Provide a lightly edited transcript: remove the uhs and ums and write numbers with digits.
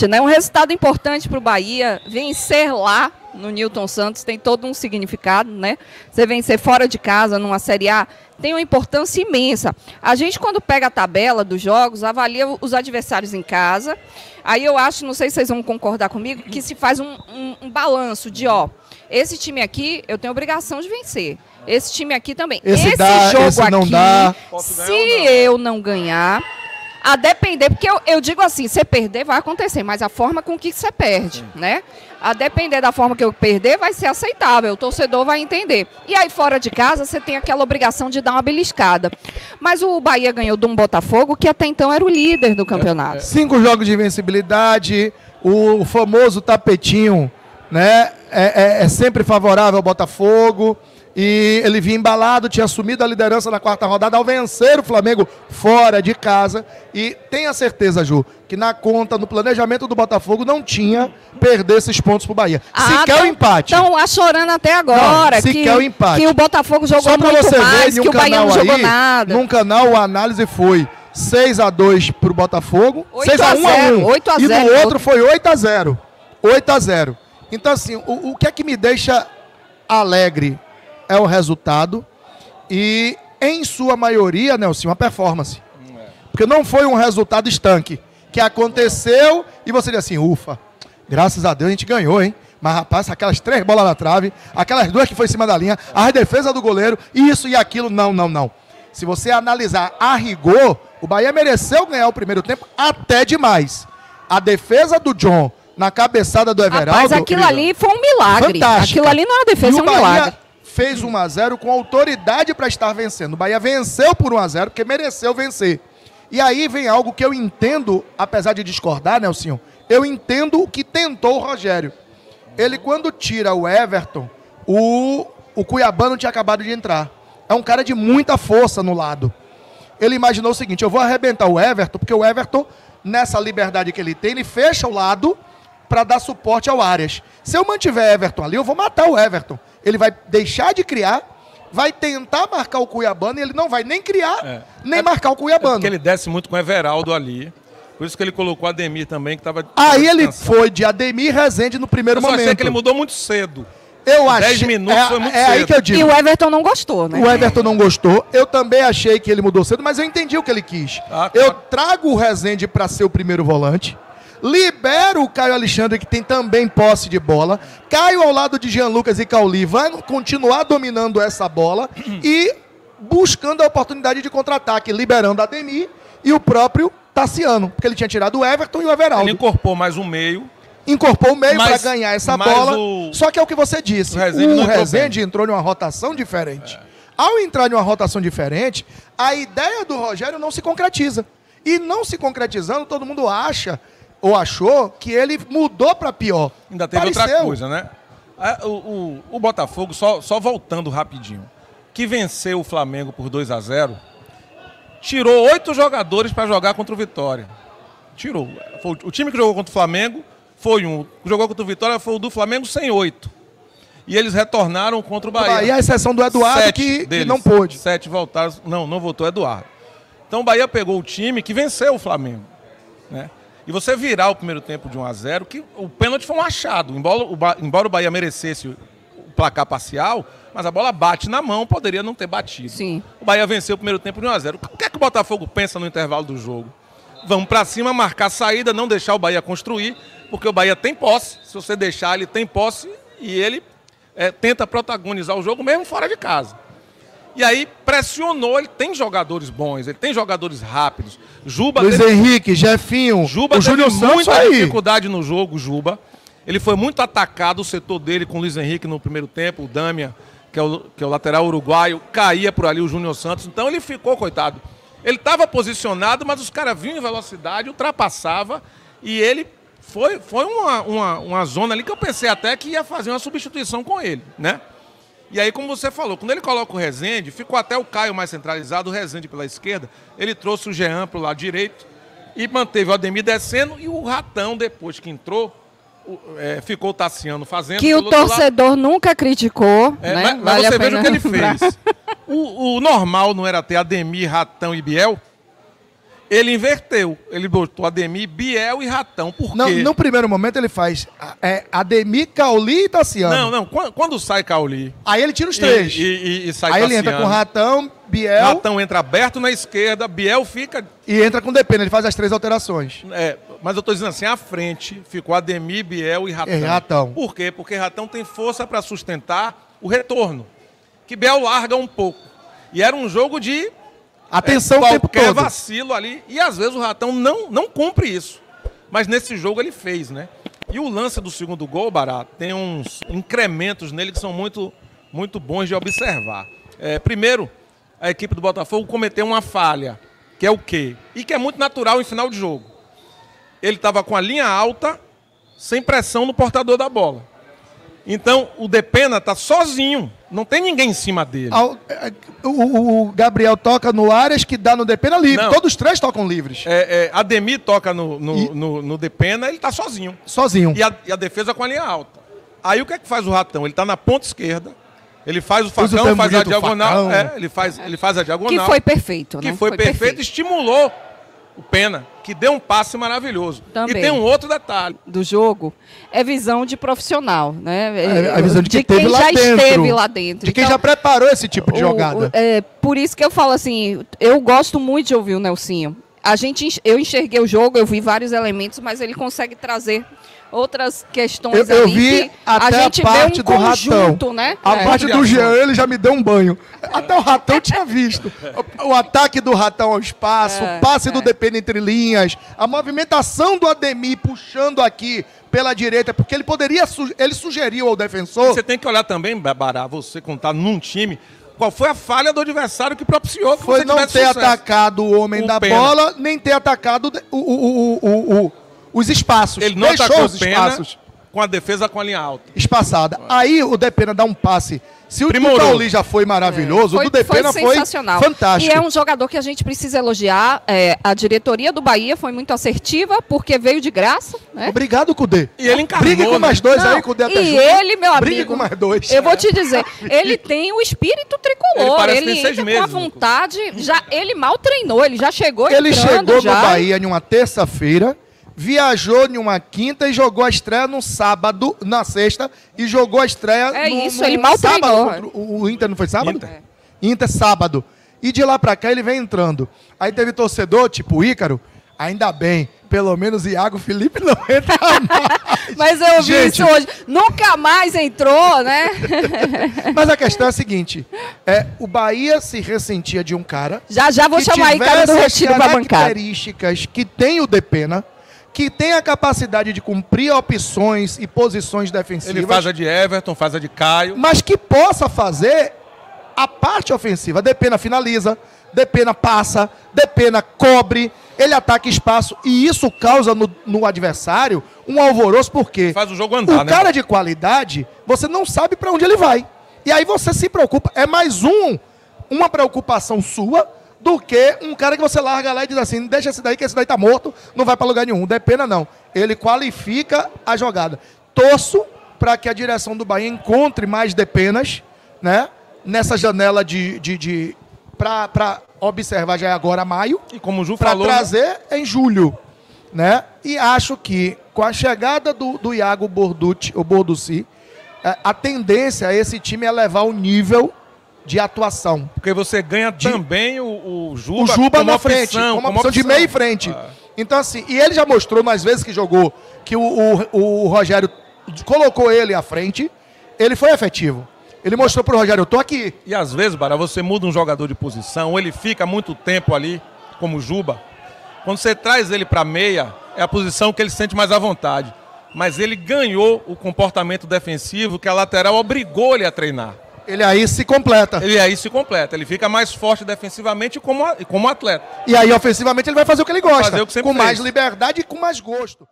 importante, né? Um resultado importante para o Bahia. Vencer lá no Newton Santos tem todo um significado, né? Você vencer fora de casa numa Série A tem uma importância imensa. A gente, quando pega a tabela dos jogos, avalia os adversários em casa. Aí eu acho, não sei se vocês vão concordar comigo, que se faz um balanço de, ó, esse time aqui eu tenho obrigação de vencer. Esse time aqui também. Esse jogo esse não aqui, dá. se eu não ganhar, a depender, porque eu digo assim, você perder vai acontecer, mas a forma com que você perde, né? A depender da forma que eu perder, vai ser aceitável, o torcedor vai entender. E aí, fora de casa, você tem aquela obrigação de dar uma beliscada. Mas o Bahia ganhou de um Botafogo, que até então era o líder do campeonato. 5 jogos de invencibilidade, o famoso tapetinho, né? É sempre favorável ao Botafogo. E ele vinha embalado, tinha assumido a liderança na 4ª rodada ao vencer o Flamengo fora de casa. E tenha certeza, Ju, que na conta, no planejamento do Botafogo, não tinha perder esses pontos pro Bahia. Sequer o empate. Estão chorando até agora. Não, sequer o empate. Que o Botafogo jogou só pra muito você mais, ver, que o Bahia não jogou nada. Num canal, a análise foi 6-2 pro Botafogo, 8 6-1 a 1. 8 a 0. E no outro foi 8-0. 8-0. Então, assim, o que é que me deixa alegre é o resultado e, em sua maioria, Nelson, uma performance. Porque não foi um resultado estanque, que aconteceu e você diz assim, ufa, graças a Deus a gente ganhou, hein? Mas, rapaz, aquelas 3 bolas na trave, aquelas 2 que foi em cima da linha, a defesa do goleiro, isso e aquilo, não. Se você analisar a rigor, o Bahia mereceu ganhar o primeiro tempo até demais. A defesa do John na cabeçada do Everaldo... Mas aquilo ali foi um milagre. Fantástica. Aquilo ali não é uma defesa, é um milagre. Fez 1-0 com autoridade para estar vencendo. O Bahia venceu por 1-0 porque mereceu vencer. E aí vem algo que eu entendo, apesar de discordar, Nelsinho, eu entendo o que tentou o Rogério. Ele, quando tira o Everton, o Cuiabano tinha acabado de entrar. É um cara de muita força no lado. Ele imaginou o seguinte, eu vou arrebentar o Everton, porque o Everton, nessa liberdade que ele tem, ele fecha o lado para dar suporte ao Arias. Se eu mantiver Everton ali, eu vou matar o Everton. Ele vai deixar de criar, vai tentar marcar o Cuiabano e ele não vai nem criar, nem marcar o Cuiabano. Porque ele desce muito com o Everaldo ali. Por isso que ele colocou o Ademir também, que estava... Aí ele foi de Ademir e Rezende no primeiro momento. Eu achei que ele mudou muito cedo. Eu achei... 10 minutos foi muito cedo. Aí que eu digo. E o Everton não gostou, né? O Everton não gostou. Eu também achei que ele mudou cedo, mas eu entendi o que ele quis. Eu trago o Rezende para ser o primeiro volante. Libero o Caio Alexandre, que tem também posse de bola. Caio ao lado de Jean Lucas e Cauli, vai continuar dominando essa bola e buscando a oportunidade de contra-ataque, liberando Ademir e o próprio Tassiano, porque ele tinha tirado o Everton e o Everaldo. Ele incorporou mais um meio. Incorporou o meio para ganhar essa bola. Só que é o que você disse. O Rezende entrou em uma rotação diferente. Ao entrar em uma rotação diferente, a ideia do Rogério não se concretiza. E não se concretizando, todo mundo acha... ou achou que ele mudou para pior. Ainda teve outra coisa, né? O Botafogo, só voltando rapidinho, que venceu o Flamengo por 2-0, tirou 8 jogadores para jogar contra o Vitória. Tirou. O time que jogou contra o Flamengo foi um. Que jogou contra o Vitória foi o do Flamengo sem 8. E eles retornaram contra o Bahia. Bahia, a exceção do Eduardo, que não pôde. 7 voltaram. Não voltou o Eduardo. Então o Bahia pegou o time que venceu o Flamengo, né? E você virar o primeiro tempo de 1-0, que o pênalti foi um achado. Embora o Bahia merecesse o placar parcial, mas a bola bate na mão, poderia não ter batido. Sim. O Bahia venceu o primeiro tempo de 1-0. O que é que o Botafogo pensa no intervalo do jogo? Vamos para cima, marcar a saída, não deixar o Bahia construir, porque o Bahia tem posse. Se você deixar, ele tem posse e ele tenta protagonizar o jogo mesmo fora de casa. E aí pressionou, ele tem jogadores bons, ele tem jogadores rápidos. Luiz Henrique, Jefinho, Juba o Júnior Santos muita dificuldade no jogo, Juba. Ele foi muito atacado, o setor dele com o Luiz Henrique no primeiro tempo, o Damian, que é o lateral uruguaio, caía por ali o Júnior Santos, então ele ficou, coitado. Ele estava posicionado, mas os caras vinham em velocidade, ultrapassava, e ele foi uma zona ali que eu pensei até que ia fazer uma substituição com ele, né? E aí, como você falou, quando ele coloca o Rezende, ficou até o Caio mais centralizado, o Rezende pela esquerda, ele trouxe o Jean para o lado direito e manteve o Ademir descendo e o Ratão, depois que entrou, ficou o Tassiano fazendo. Que o torcedor nunca criticou, né? Mas você veja o que ele fez. O normal não era ter Ademir, Ratão e Biel? Ele inverteu. Ele botou Ademir, Biel e Ratão. Por quê? No primeiro momento ele faz Ademir, Cauli e Tassiano. Não. Quando sai Cauli... Aí ele tira os três. E sai Aí Tassiano. ele entra com Ratão, Biel... Ratão entra aberto na esquerda, Biel fica... E entra com Depena, ele faz as 3 alterações. Mas eu tô dizendo assim, à frente ficou Ademir, Biel e Ratão. Ratão. Por quê? Porque Ratão tem força para sustentar o retorno. Que Biel larga um pouco. E era um jogo de... Atenção o tempo todo. Qualquer vacilo ali. E às vezes o Ratão não cumpre isso. Mas nesse jogo ele fez, né? E o lance do segundo gol, Bará, tem uns incrementos nele que são muito, muito bons de observar. Primeiro, a equipe do Botafogo cometeu uma falha, que é o quê? E que é muito natural em final de jogo. Ele estava com a linha alta, sem pressão no portador da bola. Então, o Depena está sozinho. Não tem ninguém em cima dele. O Gabriel toca no Arias, que dá no Depena livre. Não. Todos os 3 tocam livres. Ademir toca no Depena, ele está sozinho. Sozinho. E a defesa com a linha alta. Aí o que é que faz o Ratão? Ele está na ponta esquerda. Ele faz o facão, faz a diagonal. Ele faz a diagonal. Que foi perfeito, né? Que foi perfeito, estimulou o Pena, que deu um passe maravilhoso. Também. E tem um outro detalhe. Do jogo é visão de profissional, né? A visão de quem quem lá já dentro, esteve lá dentro. De quem já preparou esse tipo de jogada. Por isso que eu falo assim, eu gosto muito de ouvir o Nelsinho. Eu enxerguei o jogo, eu vi vários elementos, mas ele consegue trazer outras questões eu ali. vi que até a gente parte vê um do conjunto, Ratão. né? A parte do Jean, ele já me deu um banho. Até o Ratão tinha visto. O ataque do Ratão ao espaço, o passe do Depena entre linhas, a movimentação do Ademir puxando aqui pela direita, porque ele poderia, ele sugeriu ao defensor... Você tem que olhar também, Bará, você contar num time... Qual foi a falha do adversário que propiciou que foi você não ter sucesso. atacado o homem da bola, nem ter atacado os espaços. Ele não deixou atacou os o Pena espaços. Com a defesa com a linha alta. Espaçada. Aí o Depena dá um passe. Se o do Cauli já foi maravilhoso, o do Depena foi fantástico. E é um jogador que a gente precisa elogiar. A diretoria do Bahia foi muito assertiva, porque veio de graça. Né? Obrigado, Cudê. E ele encarnou. Brigue com mais 2 aí, Cudê. E ele, meu amigo... Brigue com mais 2. Eu vou te dizer, ele tem o espírito tricolor. Ele entra 6 meses, com a vontade. Ele mal treinou, ele já chegou Ele chegou no Bahia em uma terça-feira, viajou em uma quinta e jogou a estreia no sábado, na sexta, e jogou a estreia no ele mal sábado. treinou. O Inter não foi sábado? Inter sábado. E de lá pra cá ele vem entrando. Aí teve torcedor, tipo o Ícaro, ainda bem, pelo menos Iago Felipe não entra mais. Mas eu vi isso hoje. Nunca mais entrou, né? Mas a questão é a seguinte, o Bahia se ressentia de um cara... Já vou chamar Ícaro do Retiro pra bancada. Características que tem o Depena, que tem a capacidade de cumprir opções e posições defensivas. Ele faz a de Everton, faz a de Caio. Mas que possa fazer a parte ofensiva. Depena finaliza, Depena passa, Depena cobre, ele ataca espaço. E isso causa no adversário um alvoroço, porque faz o jogo andar, o cara de qualidade, você não sabe para onde ele vai. E aí você se preocupa. É mais uma preocupação sua do que um cara que você larga lá e diz assim, deixa esse daí que esse daí tá morto, não vai para lugar nenhum. Depena não. Ele qualifica a jogada. Torço para que a direção do Bahia encontre mais Depenas, né? Nessa janela para observar já é agora maio. E como o Ju falou, para trazer em julho, né? E acho que com a chegada do Iago Borducci, a tendência a esse time é levar o nível de atuação. Porque você ganha também o Juba, como na frente, como uma opção de meio e frente. Então assim, e ele já mostrou mais vezes que jogou, que o Rogério colocou ele à frente, ele foi efetivo. Ele mostrou pro Rogério, eu tô aqui. E às vezes, Bará, você muda um jogador de posição, ou ele fica muito tempo ali, como o Juba. Quando você traz ele pra meia, é a posição que ele se sente mais à vontade. Mas ele ganhou o comportamento defensivo que a lateral obrigou ele a treinar. Ele aí se completa. Ele fica mais forte defensivamente como atleta. E aí, ofensivamente, ele vai fazer o que ele gosta. Fazer o que sempre com mais fez. liberdade e com mais gosto.